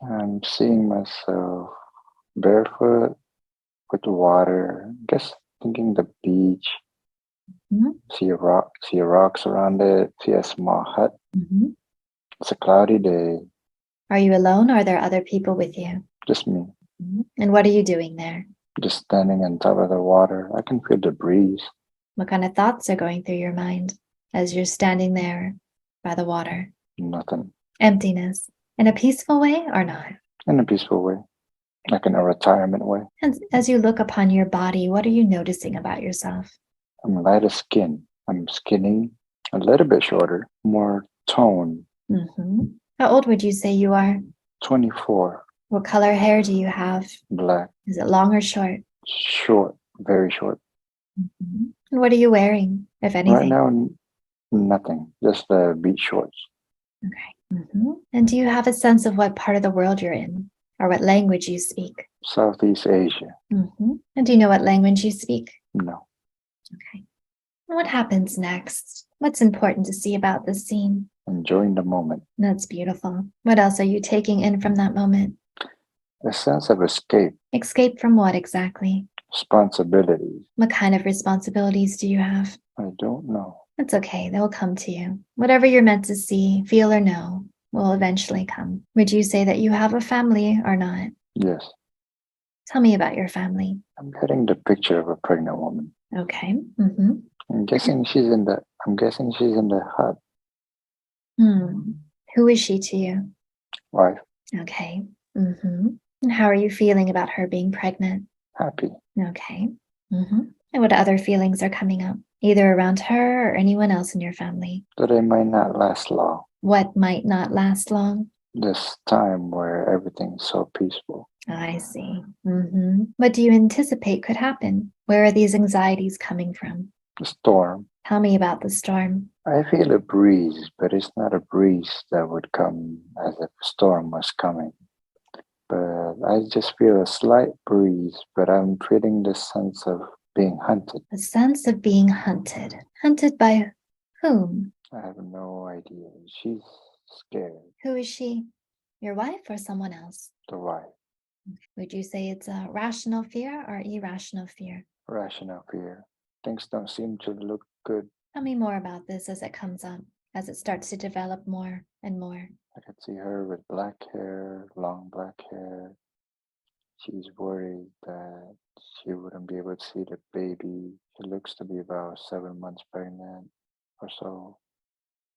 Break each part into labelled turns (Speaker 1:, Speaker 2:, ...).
Speaker 1: I'm seeing myself barefoot with the water, just thinking the beach,
Speaker 2: Mhm.
Speaker 1: see rocks around it, see a small hut.
Speaker 2: Mhm.
Speaker 1: It's a cloudy day,
Speaker 2: Are you alone or are there other people with you?
Speaker 1: just me,
Speaker 2: And what are you doing there?
Speaker 1: just standing on top of the water. I can feel the breeze,
Speaker 2: What kind of thoughts are going through your mind as you're standing there by the water?
Speaker 1: nothing,
Speaker 2: Emptiness. In a peaceful way or not?
Speaker 1: in a peaceful way, like in a retirement way.
Speaker 2: And as you look upon your body, what are you noticing about yourself?
Speaker 1: I'm light of skin. I'm skinny, a little bit shorter, more tone,
Speaker 2: How old would you say you are?
Speaker 1: 24,
Speaker 2: What color hair do you have?
Speaker 1: black,
Speaker 2: Is it long or short?
Speaker 1: short, very short.
Speaker 2: And what are you wearing, if
Speaker 1: Right
Speaker 2: anything?
Speaker 1: now, nothing, just the beach shorts.
Speaker 2: Okay. And do you have a sense of what part of the world you're in or what language you speak?
Speaker 1: Southeast Asia,
Speaker 2: And do you know what language you speak?
Speaker 1: no.
Speaker 2: Okay. And what happens next? What's important to see about this scene?
Speaker 1: Enjoying the moment.
Speaker 2: That's beautiful. What else are you taking in from that moment?
Speaker 1: A sense of escape,
Speaker 2: Escape from what exactly?
Speaker 1: responsibilities.
Speaker 2: What kind of responsibilities do you have?
Speaker 1: I don't know.
Speaker 2: It's okay, they'll come to you. Whatever you're meant to see, feel, or know will eventually come. Would you say that you have a family or not?
Speaker 1: Yes,
Speaker 2: Tell me about your family.
Speaker 1: I'm getting the picture of a pregnant woman.
Speaker 2: Okay.
Speaker 1: I'm guessing she's in the hut.
Speaker 2: Who is she to you?
Speaker 1: Wife,
Speaker 2: Okay. And how are you feeling about her being pregnant?
Speaker 1: happy.
Speaker 2: Okay. And what other feelings are coming up, either around her or anyone else in your family?
Speaker 1: That it might not last long.
Speaker 2: What might not last long?
Speaker 1: This time where everything's so peaceful.
Speaker 2: I see. What do you anticipate could happen? Where are these anxieties coming from?
Speaker 1: The storm.
Speaker 2: Tell me about the storm.
Speaker 1: I feel a breeze, but it's not a breeze that would come as if a storm was coming. But I just feel a slight breeze, but I'm feeling this sense of being hunted.
Speaker 2: A sense of being hunted. Hunted by whom?
Speaker 1: I have no idea. She's scared.
Speaker 2: Who is she? Your wife or someone else?
Speaker 1: The wife.
Speaker 2: Would you say it's a rational fear or irrational fear?
Speaker 1: Rational fear. Things don't seem to look good.
Speaker 2: Tell me more about this as it comes up, as it starts to develop more and more.
Speaker 1: I could see her with black hair, long black hair. She's worried that she wouldn't be able to see the baby. She looks to be about 7 months pregnant or so,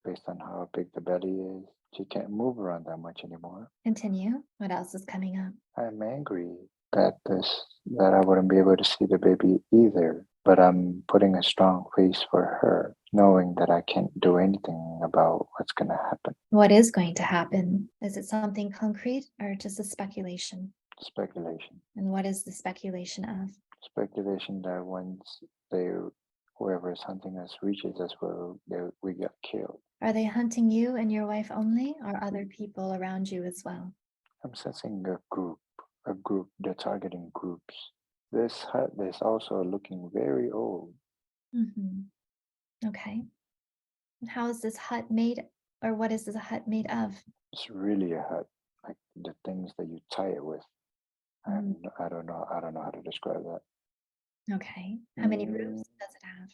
Speaker 1: based on how big the belly is. She can't move around that much anymore.
Speaker 2: Continue. What else is coming up?
Speaker 1: I'm angry that I wouldn't be able to see the baby either, but I'm putting a strong face for her, knowing that I can't do anything about what's gonna happen.
Speaker 2: What is going to happen? Is it something concrete or just a speculation?
Speaker 1: Speculation.
Speaker 2: And what is the speculation of?
Speaker 1: Speculation that once they whoever is hunting us reaches us, we get killed.
Speaker 2: Are they hunting you and your wife only, or other people around you as well?
Speaker 1: I'm sensing a group, they're targeting groups. This hut is also looking very old.
Speaker 2: Okay. And how is this hut made, or what is this hut made of?
Speaker 1: It's really a hut, like the things that you tie it with.
Speaker 2: Mm,
Speaker 1: I don't know how to describe that.
Speaker 2: Okay. How many rooms does it have?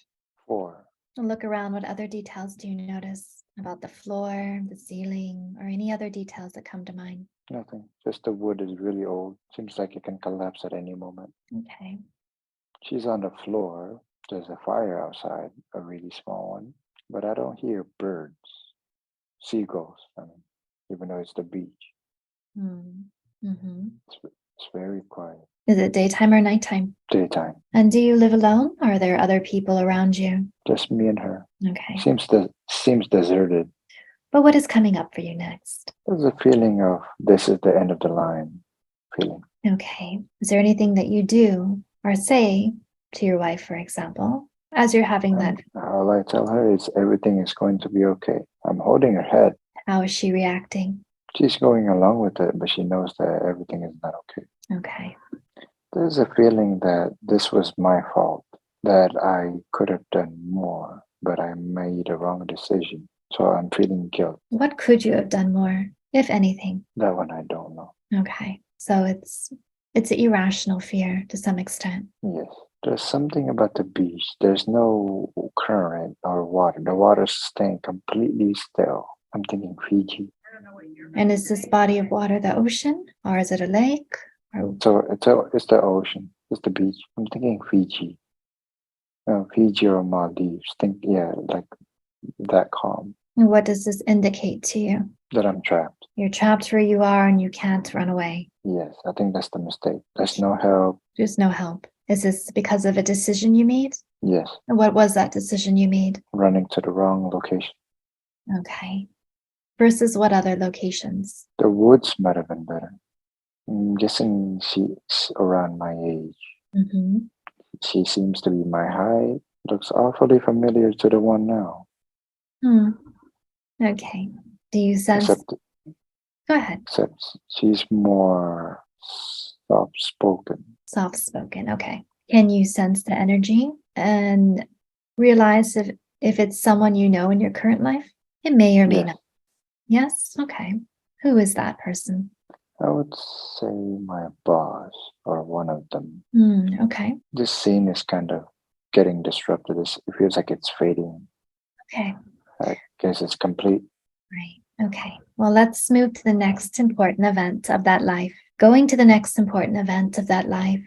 Speaker 1: 4,
Speaker 2: And look around. What other details do you notice about the floor, the ceiling, or any other details that come to mind?
Speaker 1: nothing. Just the wood is really old. Seems like it can collapse at any moment.
Speaker 2: Okay.
Speaker 1: She's on the floor. There's a fire outside, a really small one, but I don't hear birds, seagulls. I mean, even though it's the beach,
Speaker 2: Mm. Mm-hmm.
Speaker 1: it's very quiet.
Speaker 2: Is it daytime or nighttime?
Speaker 1: Daytime,
Speaker 2: And do you live alone, or are there other people around you?
Speaker 1: just me and her.
Speaker 2: Okay.
Speaker 1: Seems deserted.
Speaker 2: But what is coming up for you next?
Speaker 1: There's a feeling of this is the end of the line feeling.
Speaker 2: Okay. Is there anything that you do or say to your wife, for example, as you're having that?
Speaker 1: All I tell her is everything is going to be okay. I'm holding her head.
Speaker 2: How is she reacting?
Speaker 1: She's going along with it, but she knows that everything is not okay.
Speaker 2: Okay.
Speaker 1: There's a feeling that this was my fault, that I could have done more, but I made a wrong decision. So I'm feeling guilt.
Speaker 2: What could you have done more, if anything?
Speaker 1: That one I don't know.
Speaker 2: Okay. So it's an irrational fear to some extent.
Speaker 1: Yes. There's something about the beach. There's no current or water. The water's staying completely still. I'm thinking Fiji.
Speaker 2: And is this body of water the ocean, or is it a lake? Or
Speaker 1: So it's the ocean. It's the beach. I'm thinking Fiji. Fiji or Maldives. Like that calm.
Speaker 2: what does this indicate to you?
Speaker 1: That I'm trapped.
Speaker 2: You're trapped where you are and you can't run away.
Speaker 1: Yes, I think that's the mistake. There's no help.
Speaker 2: There's no help. Is this because of a decision you made?
Speaker 1: Yes,
Speaker 2: And what was that decision you made?
Speaker 1: running to the wrong location.
Speaker 2: Okay. Versus what other locations?
Speaker 1: The woods might have been better. I'm guessing she's around my age.
Speaker 2: Mm-hmm.
Speaker 1: She seems to be my height. Looks awfully familiar to the one now.
Speaker 2: Okay. Do you sense?
Speaker 1: Except,
Speaker 2: Go ahead.
Speaker 1: except she's more soft-spoken.
Speaker 2: Soft-spoken. Okay. Can you sense the energy and realize if it's someone you know in your current life? It may or may
Speaker 1: Yes,
Speaker 2: not. Yes. Okay. Who is that person?
Speaker 1: I would say my boss or one of them.
Speaker 2: Okay.
Speaker 1: This scene is kind of getting disrupted. It feels like it's fading.
Speaker 2: Okay.
Speaker 1: I guess it's complete.
Speaker 2: Right. Okay. Well, let's move to the next important event of that life. Going to the next important event of that life.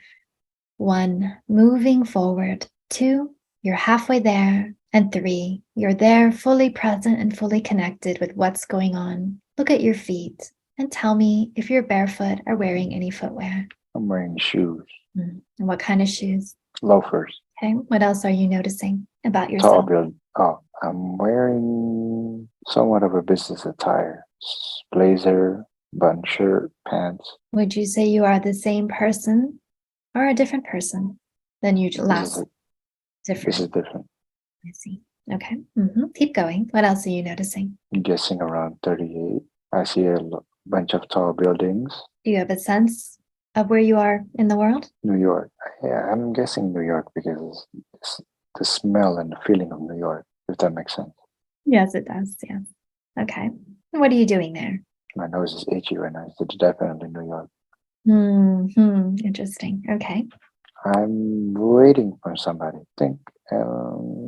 Speaker 2: 1, moving forward. 2, you're halfway there. And 3, you're there fully present and fully connected with what's going on. Look at your feet and tell me if you're barefoot or wearing any footwear.
Speaker 1: I'm wearing shoes,
Speaker 2: And what kind of shoes?
Speaker 1: loafers,
Speaker 2: Okay. What else are you noticing about
Speaker 1: tall
Speaker 2: yourself?
Speaker 1: build. Oh, I'm wearing somewhat of a business attire. Blazer, button shirt, pants.
Speaker 2: Would you say you are the same person or a different person than you
Speaker 1: This is
Speaker 2: last?
Speaker 1: this
Speaker 2: Different.
Speaker 1: is different.
Speaker 2: I see. Okay. Keep going. What else are you noticing?
Speaker 1: I'm guessing around 38. I see a bunch of tall buildings.
Speaker 2: Do you have a sense of where you are in the world?
Speaker 1: New York. Yeah, I'm guessing New York because it's the smell and the feeling of New York, if that makes sense.
Speaker 2: Yes, it does. Yeah. Okay. What are you doing there?
Speaker 1: My nose is itchy right now. It's definitely New York.
Speaker 2: Interesting. Okay.
Speaker 1: I'm waiting for somebody. Think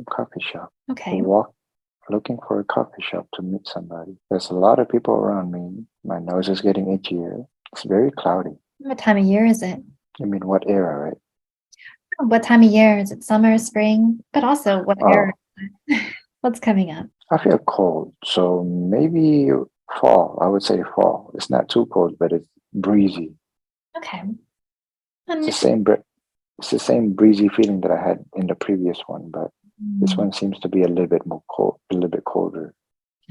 Speaker 1: coffee shop.
Speaker 2: Okay.
Speaker 1: Looking for a coffee shop to meet somebody. There's a lot of people around me. My nose is getting itchier. It's very cloudy.
Speaker 2: What time of year is it?
Speaker 1: I mean, what era, right?
Speaker 2: What time of year? Is it summer, spring? But also what era?
Speaker 1: Oh,
Speaker 2: What's coming up?
Speaker 1: I feel cold, so maybe fall. I would say fall. It's not too cold, but it's breezy.
Speaker 2: Okay.
Speaker 1: It's the
Speaker 2: And
Speaker 1: same. It's the same breezy feeling that I had in the previous one, but this one seems to be a little bit more cold, a little bit colder.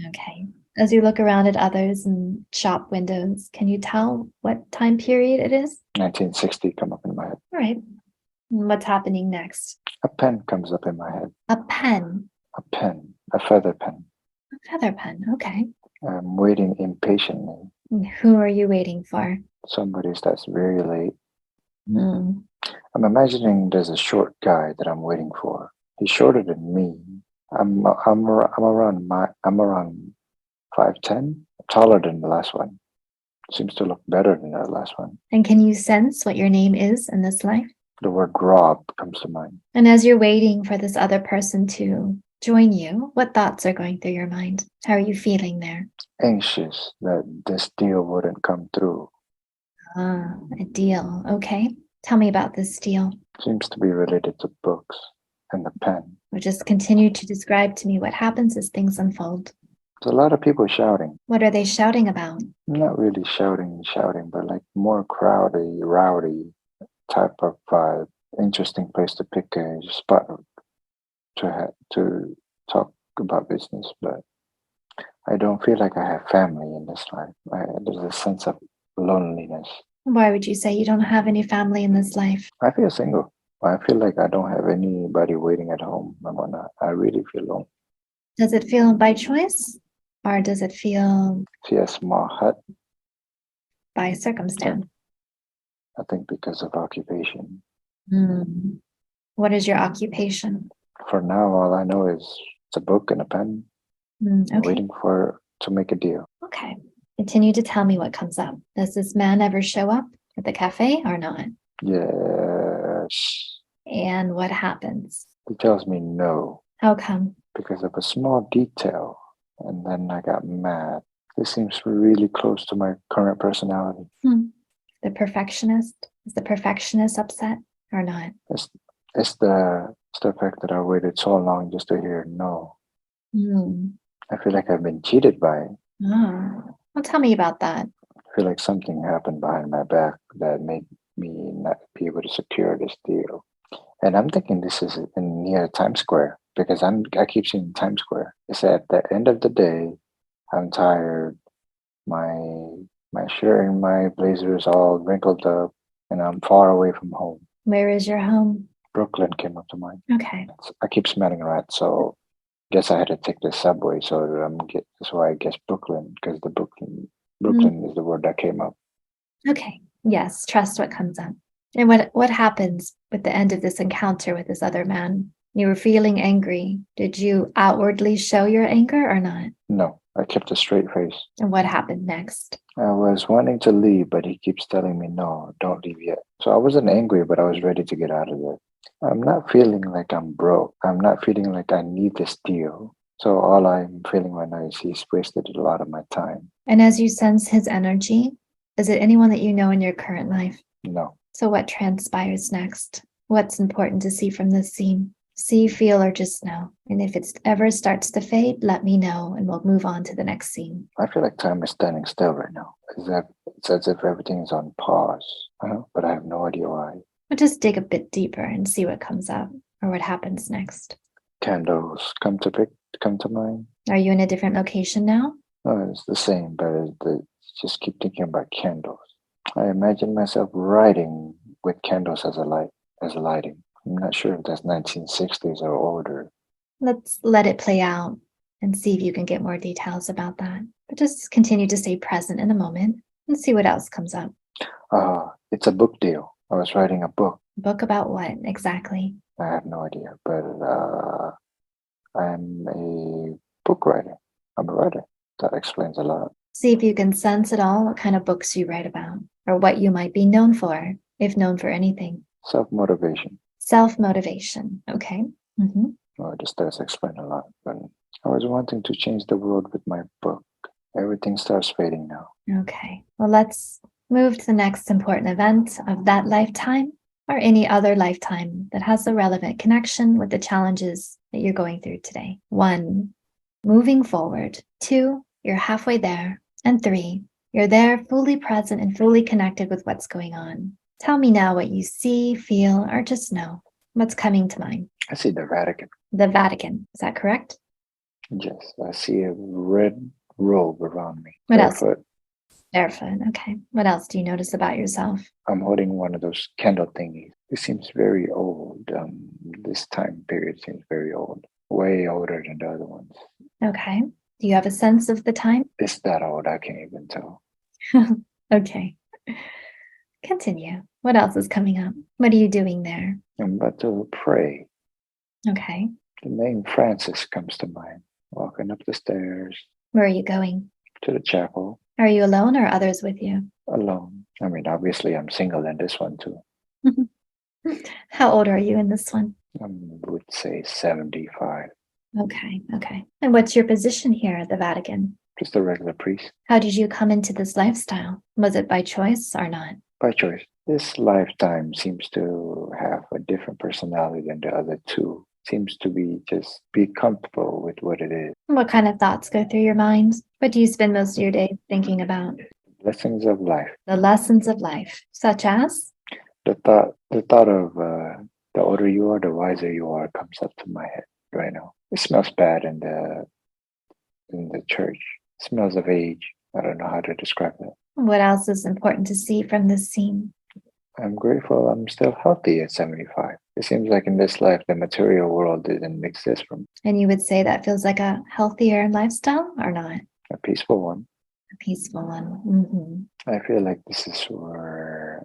Speaker 2: okay. As you look around at others and shop windows, can you tell what time period it is?
Speaker 1: 1960 come up in my head.
Speaker 2: All right. What's happening next?
Speaker 1: A pen comes up in my head.
Speaker 2: A pen.
Speaker 1: A pen, a feather pen.
Speaker 2: A feather pen. Okay.
Speaker 1: I'm waiting impatiently.
Speaker 2: And who are you waiting for?
Speaker 1: Somebody that's very late.
Speaker 2: Mm.
Speaker 1: I'm imagining there's a short guy that I'm waiting for. He's shorter than me. I'm around 5'10", taller than the last one. Seems to look better than the last one.
Speaker 2: And can you sense what your name is in this life?
Speaker 1: The word Rob comes to mind.
Speaker 2: And as you're waiting for this other person to join you, what thoughts are going through your mind? How are you feeling there?
Speaker 1: Anxious that this deal wouldn't come through.
Speaker 2: A deal. Okay. Tell me about this deal.
Speaker 1: Seems to be related to books and the pen.
Speaker 2: Or just continue to describe to me what happens as things unfold.
Speaker 1: There's a lot of people shouting.
Speaker 2: What are they shouting about?
Speaker 1: Not really shouting, but like more crowdy, rowdy type of vibe. Interesting place to pick a spot to talk about business, but I don't feel like I have family in this life. There's a sense of loneliness.
Speaker 2: Why would you say you don't have any family in this life?
Speaker 1: I feel single. I feel like I don't have anybody waiting at home and whatnot. I really feel lonely.
Speaker 2: Does it feel by choice? Or does it feel
Speaker 1: See a small hut,
Speaker 2: by circumstance?
Speaker 1: I think because of occupation.
Speaker 2: What is your occupation?
Speaker 1: For now, all I know is it's a book and a pen. I'm
Speaker 2: Okay.
Speaker 1: waiting to make a deal.
Speaker 2: Okay. Continue to tell me what comes up. Does this man ever show up at the cafe or not?
Speaker 1: Yes.
Speaker 2: And what happens?
Speaker 1: He tells me no
Speaker 2: How come?
Speaker 1: because of a small detail. And then I got mad. This seems really close to my current personality.
Speaker 2: The perfectionist? Is the perfectionist upset or not?
Speaker 1: It's the fact that I waited so long just to hear no. I feel like I've been cheated by it.
Speaker 2: Well, tell me about that.
Speaker 1: I feel like something happened behind my back that made me not be able to secure this deal. And I'm thinking this is in near Times Square because I keep seeing Times Square. It's at the end of the day. I'm tired. My shirt and my blazer is all wrinkled up, and I'm far away from home.
Speaker 2: Where is your home?
Speaker 1: Brooklyn came up to mind.
Speaker 2: Okay.
Speaker 1: I keep smelling rats, so guess I had to take the subway. So that's why I guess Brooklyn, because the Brooklyn is the word that came up.
Speaker 2: Okay. Yes, trust what comes up. And what happens with the end of this encounter with this other man? You were feeling angry. Did you outwardly show your anger or not?
Speaker 1: No, I kept a straight face.
Speaker 2: And what happened next?
Speaker 1: I was wanting to leave, but he keeps telling me, no, don't leave yet. So I wasn't angry, but I was ready to get out of there. I'm not feeling like I'm broke. I'm not feeling like I need this deal. So all I'm feeling right now is he's wasted a lot of my time.
Speaker 2: And as you sense his energy, is it anyone that you know in your current life?
Speaker 1: No.
Speaker 2: So what transpires next? What's important to see from this scene? See, feel, or just know. And if it ever starts to fade, let me know and we'll move on to the next scene.
Speaker 1: I feel like time is standing still right now. It's as if everything is on pause, but I have no idea why.
Speaker 2: We'll just dig a bit deeper and see what comes up or what happens next.
Speaker 1: Candles come to mind.
Speaker 2: Are you in a different location now?
Speaker 1: No, it's the same, but just keep thinking about candles. I imagine myself writing with candles as lighting. I'm not sure if that's 1960s or older.
Speaker 2: Let's let it play out and see if you can get more details about that. But just continue to stay present in the moment and see what else comes up.
Speaker 1: It's a book deal. I was writing a book.
Speaker 2: Book about what exactly?
Speaker 1: I have no idea, but I'm a book writer. I'm a writer. That explains a lot.
Speaker 2: See if you can sense at all what kind of books you write about or what you might be known for, if known for anything.
Speaker 1: Self-motivation.
Speaker 2: Self-motivation. Okay.
Speaker 1: Well, this does explain a lot, but I was wanting to change the world with my book. Everything starts fading now.
Speaker 2: Okay. Well, let's move to the next important event of that lifetime or any other lifetime that has a relevant connection with the challenges that you're going through today. 1, moving forward. 2, you're halfway there. And 3, you're there fully present and fully connected with what's going on. Tell me now what you see, feel, or just know. What's coming to mind?
Speaker 1: I see the Vatican.
Speaker 2: The Vatican. Is that correct?
Speaker 1: Yes, I see a red robe around me.
Speaker 2: What
Speaker 1: Barefoot.
Speaker 2: else? Barefoot. Okay. What else do you notice about yourself?
Speaker 1: I'm holding one of those candle thingies. This seems very old. This time period seems very old. Way older than the other ones.
Speaker 2: Okay. Do you have a sense of the time?
Speaker 1: It's that old, I can't even tell.
Speaker 2: Okay. Continue. What else is coming up? What are you doing there?
Speaker 1: I'm about to pray.
Speaker 2: Okay.
Speaker 1: The name Francis comes to mind. Walking up the stairs.
Speaker 2: Where are you going?
Speaker 1: To the chapel.
Speaker 2: Are you alone or others with you?
Speaker 1: Alone. I mean, obviously I'm single in this one too.
Speaker 2: How old are you in this one?
Speaker 1: I would say 75.
Speaker 2: Okay. And what's your position here at the Vatican?
Speaker 1: Just a regular priest.
Speaker 2: How did you come into this lifestyle? Was it by choice or not?
Speaker 1: By choice. This lifetime seems to have a different personality than the other two. Seems to be comfortable with what it is.
Speaker 2: What kind of thoughts go through your mind? What do you spend most of your day thinking about?
Speaker 1: Lessons of life.
Speaker 2: The lessons of life, such as?
Speaker 1: The thought of the older you are, the wiser you are comes up to my head right now. It smells bad in the church. It smells of age. I don't know how to describe that.
Speaker 2: What else is important to see from this scene?
Speaker 1: I'm grateful I'm still healthy at 75. It seems like in this life, the material world didn't exist for me.
Speaker 2: And you would say that feels like a healthier lifestyle or not?
Speaker 1: A peaceful one.
Speaker 2: A peaceful one.
Speaker 1: I feel like this is I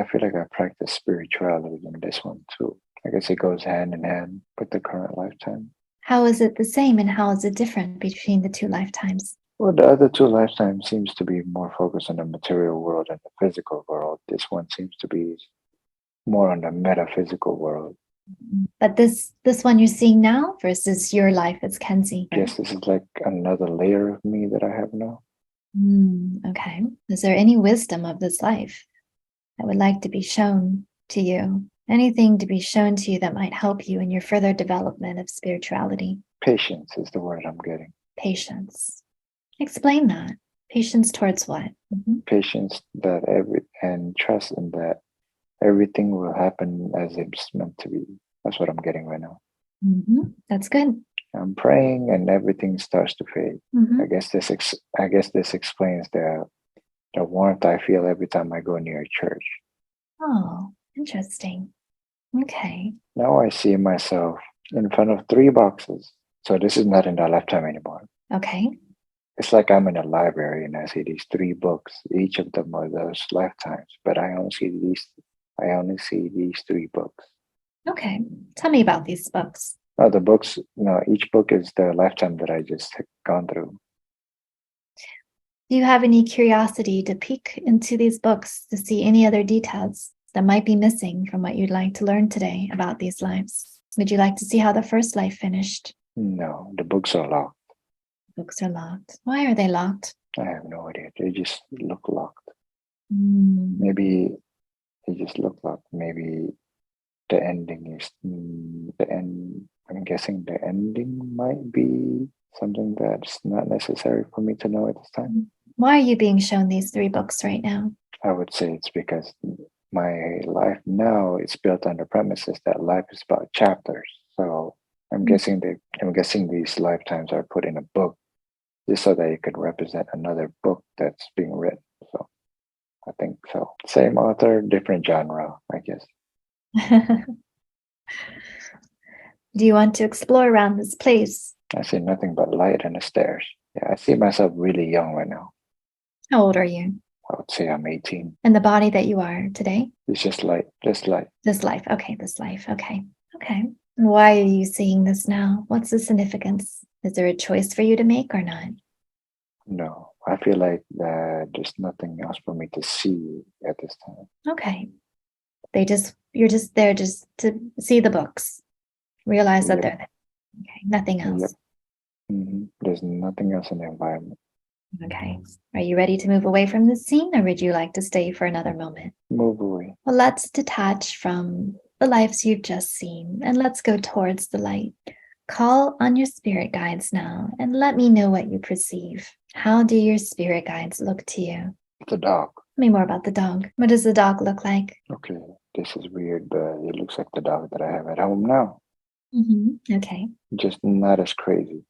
Speaker 1: feel like I practice spirituality in this one too. I guess it goes hand in hand with the current lifetime.
Speaker 2: How is it the same and how is it different between the two lifetimes?
Speaker 1: Well, the other two lifetimes seems to be more focused on the material world and the physical world. This one seems to be more on the metaphysical world.
Speaker 2: But this one you're seeing now versus your life as Kenzie.
Speaker 1: Yes, this is like another layer of me that I have now.
Speaker 2: Okay. Is there any wisdom of this life that would like to be shown to you? Anything to be shown to you that might help you in your further development of spirituality?
Speaker 1: Patience is the word I'm getting.
Speaker 2: Patience. Explain that. Patience towards what?
Speaker 1: Patience that and trust in that everything will happen as it's meant to be. That's what I'm getting right now.
Speaker 2: That's good.
Speaker 1: I'm praying and everything starts to fade. I guess this explains the warmth I feel every time I go near a church.
Speaker 2: Oh, interesting. Okay.
Speaker 1: Now I see myself in front of 3 boxes. So this is not in the lifetime anymore.
Speaker 2: Okay.
Speaker 1: It's like I'm in a library and I see these 3 books. Each of them are those lifetimes, but I only see these 3 books.
Speaker 2: Okay. Tell me about these books.
Speaker 1: No, the books. No, each book is the lifetime that I just gone through.
Speaker 2: Do you have any curiosity to peek into these books to see any other details that might be missing from what you'd like to learn today about these lives? Would you like to see how the first life finished?
Speaker 1: No, the books are locked.
Speaker 2: Books are locked. Why are they locked?
Speaker 1: I have no idea. They just look locked.
Speaker 2: Mm.
Speaker 1: Maybe they just look locked. Maybe the ending is the end. I'm guessing the ending might be something that's not necessary for me to know at this time.
Speaker 2: Why are you being shown these 3 books right now?
Speaker 1: I would say it's because my life now is built on the premises that life is about chapters. So I'm guessing these lifetimes are put in a book just so that it could represent another book that's being written. So I think so. Same author, different genre, I guess.
Speaker 2: Do you want to explore around this place?
Speaker 1: I see nothing but light and the stairs. Yeah, I see myself really young right now.
Speaker 2: How old are you?
Speaker 1: I would say I'm 18.
Speaker 2: And the body that you are today?
Speaker 1: It's just light, just light.
Speaker 2: This life. Okay, this life. Okay. Okay. Why are you seeing this now? What's the significance? Is there a choice for you to make or not?
Speaker 1: No, I feel like there's nothing else for me to see at this time.
Speaker 2: Okay. You're just there just to see the books. Realize that they're there. Okay. Nothing else.
Speaker 1: Yep. There's nothing else in the environment.
Speaker 2: Okay. Are you ready to move away from this scene or would you like to stay for another moment?
Speaker 1: Move away.
Speaker 2: Well, let's detach from the lives you've just seen and let's go towards the light. Call on your spirit guides now and let me know what you perceive. How do your spirit guides look to you?
Speaker 1: It's a dog.
Speaker 2: Tell me more about the dog. What does the dog look like?
Speaker 1: Okay, this is weird, but it looks like the dog that I have at home now.
Speaker 2: Okay.
Speaker 1: Just not as crazy.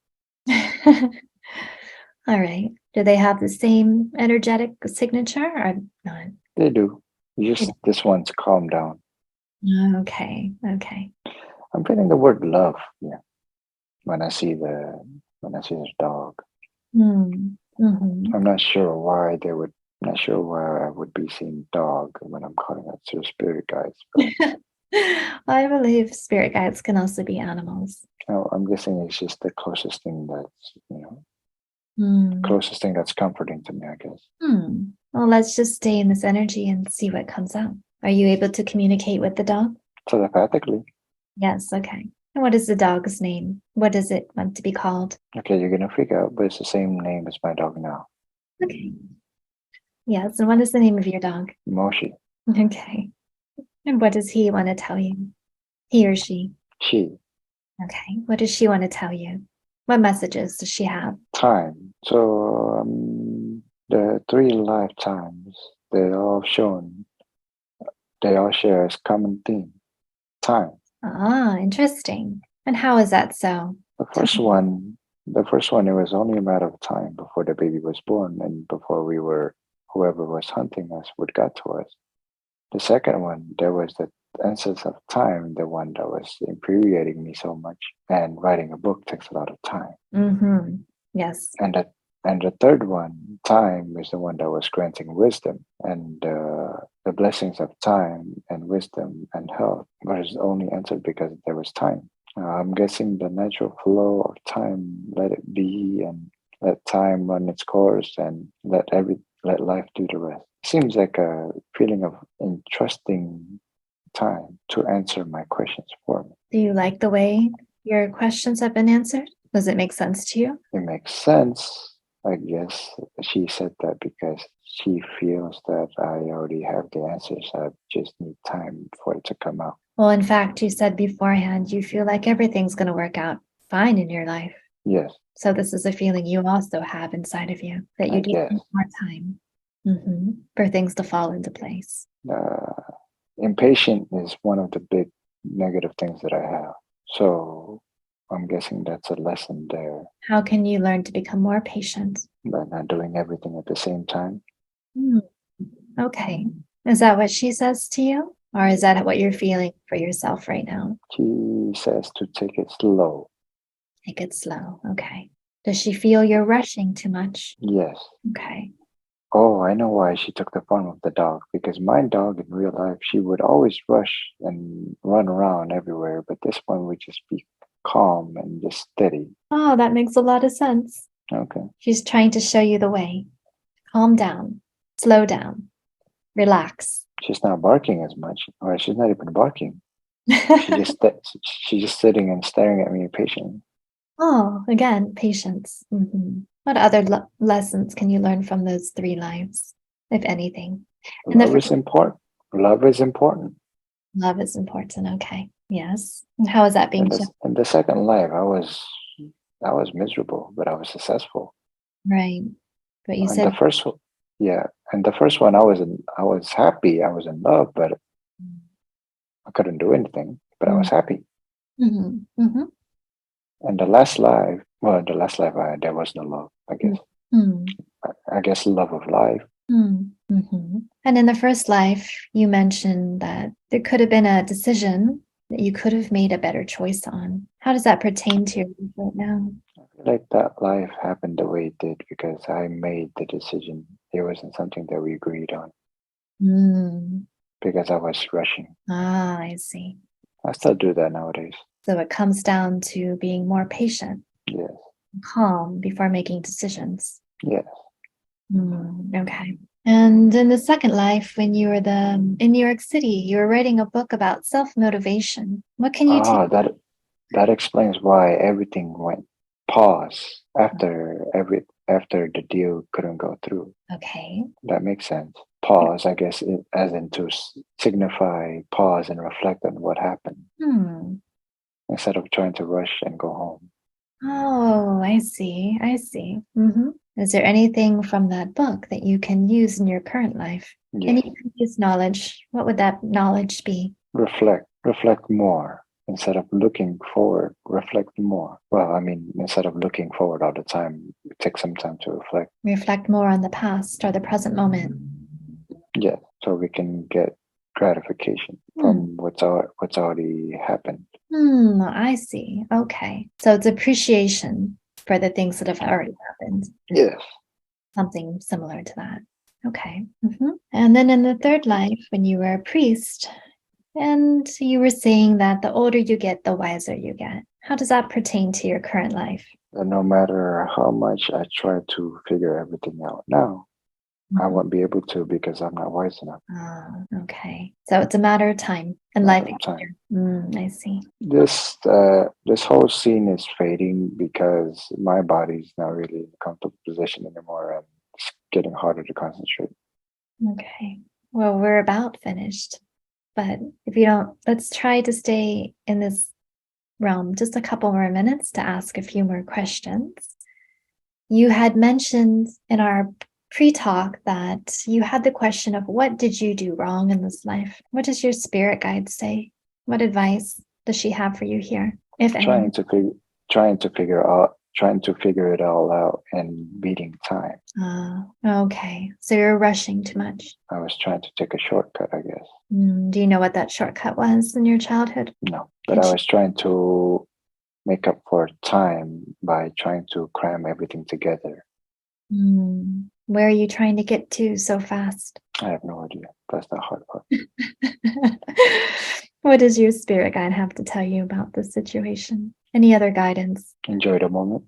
Speaker 2: All right. Do they have the same energetic signature or not?
Speaker 1: They do. Just this one's calmed down.
Speaker 2: Okay. Okay.
Speaker 1: I'm feeling the word love. Yeah. When I see this dog.
Speaker 2: Mm-hmm.
Speaker 1: I'm not sure why I would be seeing dog when I'm calling out to spirit guides. But
Speaker 2: I believe spirit guides can also be animals.
Speaker 1: I'm guessing it's just the closest thing that's comforting to me, I guess.
Speaker 2: Well, let's just stay in this energy and see what comes out. Are you able to communicate with the dog?
Speaker 1: Telepathically.
Speaker 2: Yes, okay. And what is the dog's name? What does it want to be called?
Speaker 1: Okay, you're gonna freak out, but it's the same name as my dog now.
Speaker 2: Okay. Yes, and what is the name of your dog?
Speaker 1: Moshi.
Speaker 2: Okay. And what does he want to tell you? He or she?
Speaker 1: She.
Speaker 2: Okay. What does she want to tell you? What messages does she have?
Speaker 1: Time. So the 3 lifetimes, they all share as common theme. Time.
Speaker 2: Ah, interesting. And how is that so?
Speaker 1: The first one, it was only a matter of time before the baby was born and before whoever was hunting us would get to us. The second one, there was the essence of time, the one that was infuriating me so much. And writing a book takes a lot of time.
Speaker 2: Yes.
Speaker 1: And the third one, time, is the one that was granting wisdom. And the blessings of time and wisdom and health was only answered because there was time. I'm guessing the natural flow of time, let it be, and let time run its course and let life do the rest. Seems like a feeling of entrusting time to answer my questions for me.
Speaker 2: Do you like the way your questions have been answered? Does it make sense to you?
Speaker 1: It makes sense. I guess she said that because she feels that I already have the answers. I just need time for it to come out.
Speaker 2: Well, in fact, you said beforehand you feel like everything's going to work out fine in your life.
Speaker 1: Yes,
Speaker 2: So this is a feeling you also have inside of you that you
Speaker 1: I
Speaker 2: just
Speaker 1: guess.
Speaker 2: need more time for things to fall into place.
Speaker 1: Impatient is one of the big negative things that I have. So I'm guessing that's a lesson there,
Speaker 2: How can you learn to become more patient?
Speaker 1: by not doing everything at the same time.
Speaker 2: Hmm. Okay. Is that what she says to you? Or is that what you're feeling for yourself right now?
Speaker 1: She says to take it slow.
Speaker 2: Take it slow. Okay. Does she feel you're rushing too much?
Speaker 1: Yes.
Speaker 2: Okay.
Speaker 1: Oh, I know why she took the form of the dog. Because my dog in real life, she would always rush and run around everywhere. But this one would just be calm and just steady.
Speaker 2: Oh, that makes a lot of sense.
Speaker 1: Okay.
Speaker 2: She's trying to show you the way. Calm down, slow down, relax.
Speaker 1: She's not barking as much, or she's not even barking. She's just sitting and staring at me patiently.
Speaker 2: Oh, again, patience. What other lessons can you learn from those 3 lives, if anything? And the
Speaker 1: Love is important. Love is important.
Speaker 2: love is important. Okay. Yes. And how is that being shown?
Speaker 1: In the second life, I was miserable, but I was successful.
Speaker 2: Right. But you
Speaker 1: And the
Speaker 2: said,
Speaker 1: first one, yeah, and the first one, I was happy. I was in love, but I couldn't do anything. But I was happy.
Speaker 2: mm-hmm, mm-hmm,
Speaker 1: And the last life, well, the last life, there was no love. I guess.
Speaker 2: mm-hmm,
Speaker 1: I guess love of life.
Speaker 2: mm-hmm. And in the first life, you mentioned that there could have been a decision that you could have made a better choice on. How does that pertain to your life right now?
Speaker 1: Like that life happened the way it did because I made the decision. It wasn't something that we agreed on
Speaker 2: Mm.
Speaker 1: because I was rushing.
Speaker 2: Ah, I see.
Speaker 1: I still do that nowadays.
Speaker 2: So it comes down to being more patient,
Speaker 1: Yes,
Speaker 2: calm before making decisions.
Speaker 1: yes.
Speaker 2: Okay. And in the second life, when you were in New York City, you were writing a book about self-motivation. What can you take?
Speaker 1: Ah, that explains why everything went pause after the deal couldn't go through.
Speaker 2: Okay.
Speaker 1: That makes sense. Pause, I guess, as in to signify pause and reflect on what happened
Speaker 2: Hmm.
Speaker 1: instead of trying to rush and go home.
Speaker 2: Oh, I see. I see. Is there anything from that book that you can use in your current life?
Speaker 1: Yes.
Speaker 2: Any previous knowledge? What would that knowledge be?
Speaker 1: Reflect more instead of looking forward. Reflect more. Well, I mean, instead of looking forward all the time, take some time to reflect.
Speaker 2: Reflect more on the past or the present moment.
Speaker 1: Yeah, so we can get gratification from what's already happened.
Speaker 2: I see. Okay. So it's appreciation for the things that have already happened.
Speaker 1: Yes.
Speaker 2: Something similar to that. Okay. And then in the third life, when you were a priest, and you were saying that the older you get, the wiser you get. How does that pertain to your current life?
Speaker 1: And no matter how much I try to figure everything out now, I won't be able to because I'm not wise enough.
Speaker 2: Okay. So it's a matter of time and life.
Speaker 1: Matter of time.
Speaker 2: I see.
Speaker 1: This whole scene is fading because my body's not really in a comfortable position anymore, and it's getting harder to concentrate.
Speaker 2: Okay. Well, we're about finished. But if you don't, let's try to stay in this realm just a couple more minutes to ask a few more questions. You had mentioned in our pre-talk that you had the question of what did you do wrong in this life? What does your spirit guide say? What advice does she have for you here, if any?
Speaker 1: Trying to figure it all out and beating time.
Speaker 2: Okay. So you're rushing too much.
Speaker 1: I was trying to take a shortcut, I guess.
Speaker 2: Do you know what that shortcut was in your childhood?
Speaker 1: No, but I was trying to make up for time by trying to cram everything together.
Speaker 2: Where are you trying to get to so fast?
Speaker 1: I have no idea. That's the hard part.
Speaker 2: What does your spirit guide have to tell you about this situation? Any other guidance?
Speaker 1: Enjoy the moment.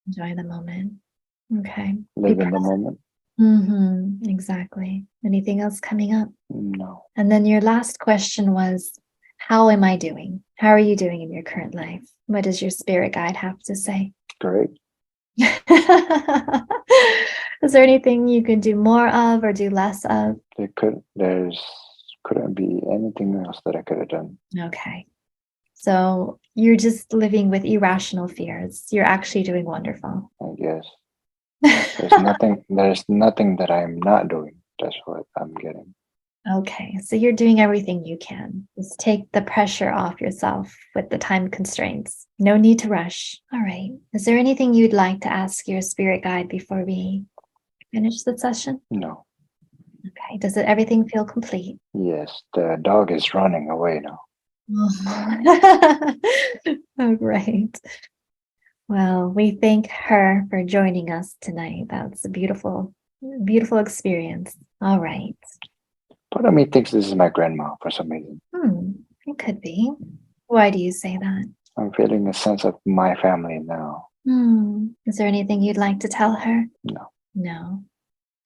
Speaker 2: Enjoy the moment. Okay. Be
Speaker 1: live in the moment.
Speaker 2: Exactly. Anything else coming up?
Speaker 1: No,
Speaker 2: And then your last question was, how am I doing? How are you doing in your current life? What does your spirit guide have to say?
Speaker 1: great.
Speaker 2: Is there anything you can do more of or do less of?
Speaker 1: There's couldn't be anything else that I could have done.
Speaker 2: Okay. So you're just living with irrational fears. You're actually doing wonderful.
Speaker 1: I guess there's nothing that I'm not doing. That's what I'm getting.
Speaker 2: Okay, so you're doing everything you can. Just take the pressure off yourself with the time constraints. No need to rush. All right. Is there anything you'd like to ask your spirit guide before we finish the session?
Speaker 1: No.
Speaker 2: Okay. Does everything feel complete?
Speaker 1: Yes, the dog is running away now.
Speaker 2: Oh, great. Well, we thank her for joining us tonight. That's a beautiful, beautiful experience. All right.
Speaker 1: Part of me thinks this is my grandma for some reason.
Speaker 2: It could be. Why do you say that?
Speaker 1: I'm feeling a sense of my family now.
Speaker 2: Is there anything you'd like to tell her?
Speaker 1: No,
Speaker 2: No.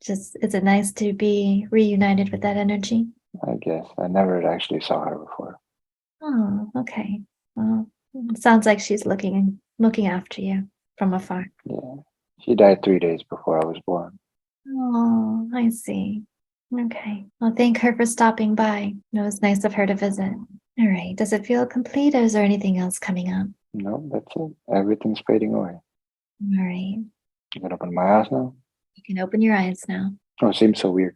Speaker 2: Just, is it nice to be reunited with that energy?
Speaker 1: I guess I never actually saw her before.
Speaker 2: Oh, okay. Well, it sounds like she's looking after you from afar.
Speaker 1: Yeah, she died 3 days before I was born.
Speaker 2: Oh, I see. Okay. Well, thank her for stopping by. It was nice of her to visit. All right. Does it feel complete or is there anything else coming up?
Speaker 1: No, that's it. Everything's fading away.
Speaker 2: All right.
Speaker 1: I can open my eyes now.
Speaker 2: You can open your eyes now.
Speaker 1: Oh, it seems so weird.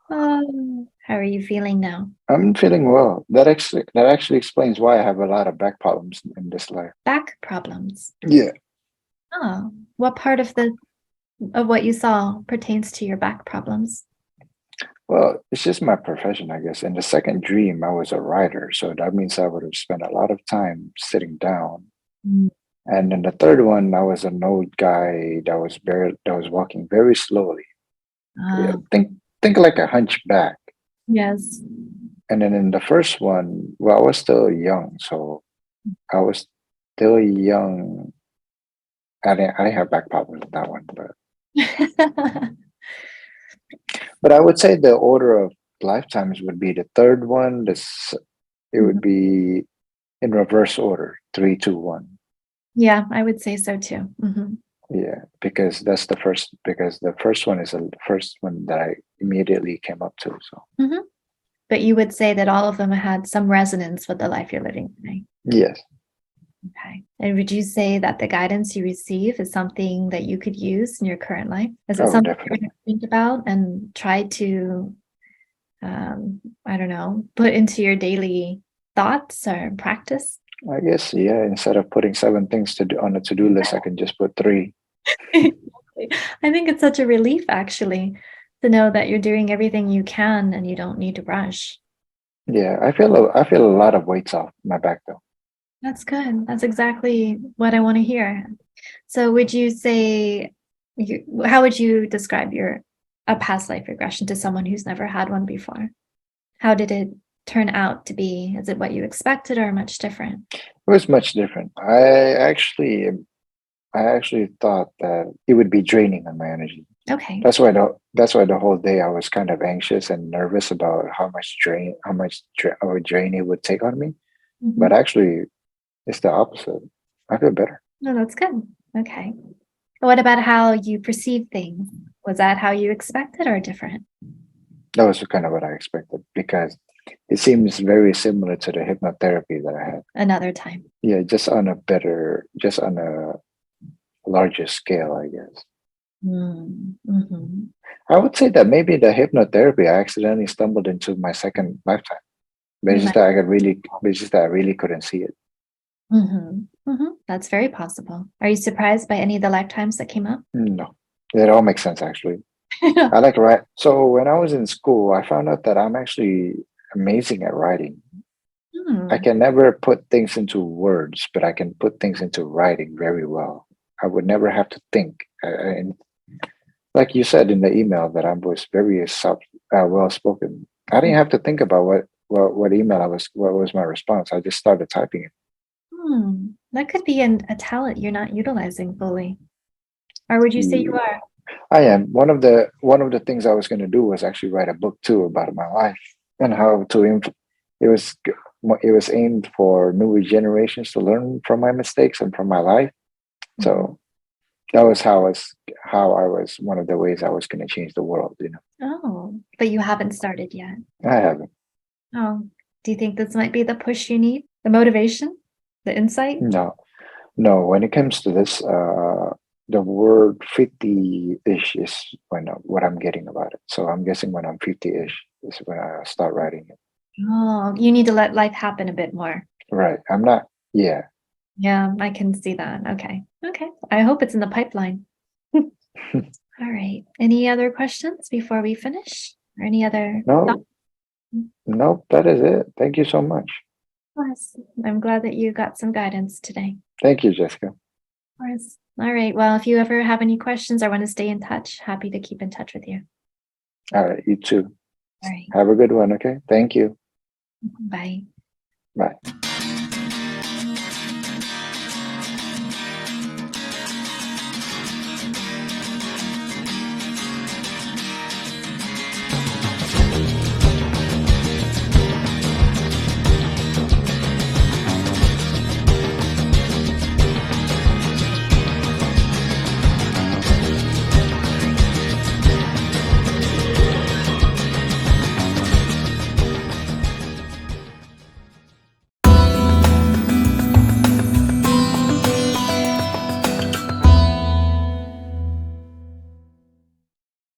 Speaker 2: Oh, how are you feeling now?
Speaker 1: I'm feeling well. That actually explains why I have a lot of back problems in this life.
Speaker 2: Back problems.
Speaker 1: Yeah.
Speaker 2: Oh, what part of what you saw pertains to your back problems?
Speaker 1: Well, it's just my profession, I guess. In the second dream, I was a writer, so that means I would have spent a lot of time sitting down.
Speaker 2: Mm.
Speaker 1: And in the third one, I was an old guy that was walking very slowly. Yeah,
Speaker 2: Ah,
Speaker 1: think like a hunchback.
Speaker 2: yes.
Speaker 1: And then in the first one, well, I was still young, so I was still young. I didn't have back problems with that one, but I would say the order of lifetimes would be the third one. It would be in reverse order, 3, 2, 1.
Speaker 2: Yeah, I would say so too.
Speaker 1: Yeah, because the first one is the first one that I immediately came up to. So
Speaker 2: hmm But you would say that all of them had some resonance with the life you're living today.
Speaker 1: yes,
Speaker 2: Okay. And would you say that the guidance you receive is something that you could use in your current life? Is it
Speaker 1: oh,
Speaker 2: something you're
Speaker 1: definitely.
Speaker 2: going to think about and try to, I don't know, put into your daily thoughts or practice?
Speaker 1: I guess, yeah. Instead of putting 7 things to do on a to-do list, I can just put 3.
Speaker 2: I think it's such a relief, actually, to know that you're doing everything you can and you don't need to rush.
Speaker 1: Yeah, I feel a lot of weights off my back though.
Speaker 2: That's good. That's exactly what I want to hear. So, would you say, how would you describe a past life regression to someone who's never had one before? How did it turn out to be? Is it what you expected or much different?
Speaker 1: It was much different. I actually thought that it would be draining on my energy.
Speaker 2: Okay.
Speaker 1: That's why the whole day I was kind of anxious and nervous about how much drain it would take on me. But
Speaker 2: Mhm.
Speaker 1: actually, it's the opposite. I feel better.
Speaker 2: No, that's good. Okay. What about how you perceive things? Was that how you expected or different?
Speaker 1: That was kind of what I expected because it seems very similar to the hypnotherapy that I had.
Speaker 2: Another time.
Speaker 1: Yeah, just on a larger scale, I guess.
Speaker 2: Mm-hmm.
Speaker 1: I would say that maybe the hypnotherapy I accidentally stumbled into my second lifetime. But
Speaker 2: You
Speaker 1: it's just
Speaker 2: might.
Speaker 1: that I really couldn't see it.
Speaker 2: That's very possible. Are you surprised by any of the lifetimes that came up?
Speaker 1: No, it all makes sense actually. I like to write. So when I was in school, I found out that I'm actually amazing at writing. I
Speaker 2: Hmm.
Speaker 1: can never put things into words, but I can put things into writing very well. I would never have to think. And like you said in the email, that I was very well spoken. I didn't have to think about what email what was my response. I just started typing it.
Speaker 2: Hmm. That could be a talent you're not utilizing fully. Or would you say you
Speaker 1: Yeah,
Speaker 2: are?
Speaker 1: I am. One of the things I was going to do was actually write a book too about my life and how to. It was it was aimed for newer generations to learn from my mistakes and from my life.
Speaker 2: Mhm.
Speaker 1: So that was how I was one of the ways I was going to change the world.
Speaker 2: Oh, but you haven't started yet.
Speaker 1: I haven't.
Speaker 2: Oh, do you think this might be the push you need? The motivation? The insight?
Speaker 1: No, no. When it comes to this, the word 50-ish is what I'm getting about it. So I'm guessing when I'm 50-ish is when I start writing it.
Speaker 2: Oh, you need to let life happen a bit more.
Speaker 1: Right. I'm not. Yeah.
Speaker 2: Yeah, I can see that. Okay. Okay. I hope it's in the pipeline. All right. Any other questions before we finish? Or any other thoughts?
Speaker 1: No, no. That is it. Thank you so much.
Speaker 2: Yes. I'm glad that you got some guidance today.
Speaker 1: Thank you, Jessica.
Speaker 2: Of course. All right. Well, if you ever have any questions or want to stay in touch, happy to keep in touch with you.
Speaker 1: All right. You too.
Speaker 2: All right.
Speaker 1: Have a good one. Okay. Thank you.
Speaker 2: Bye.
Speaker 1: Bye.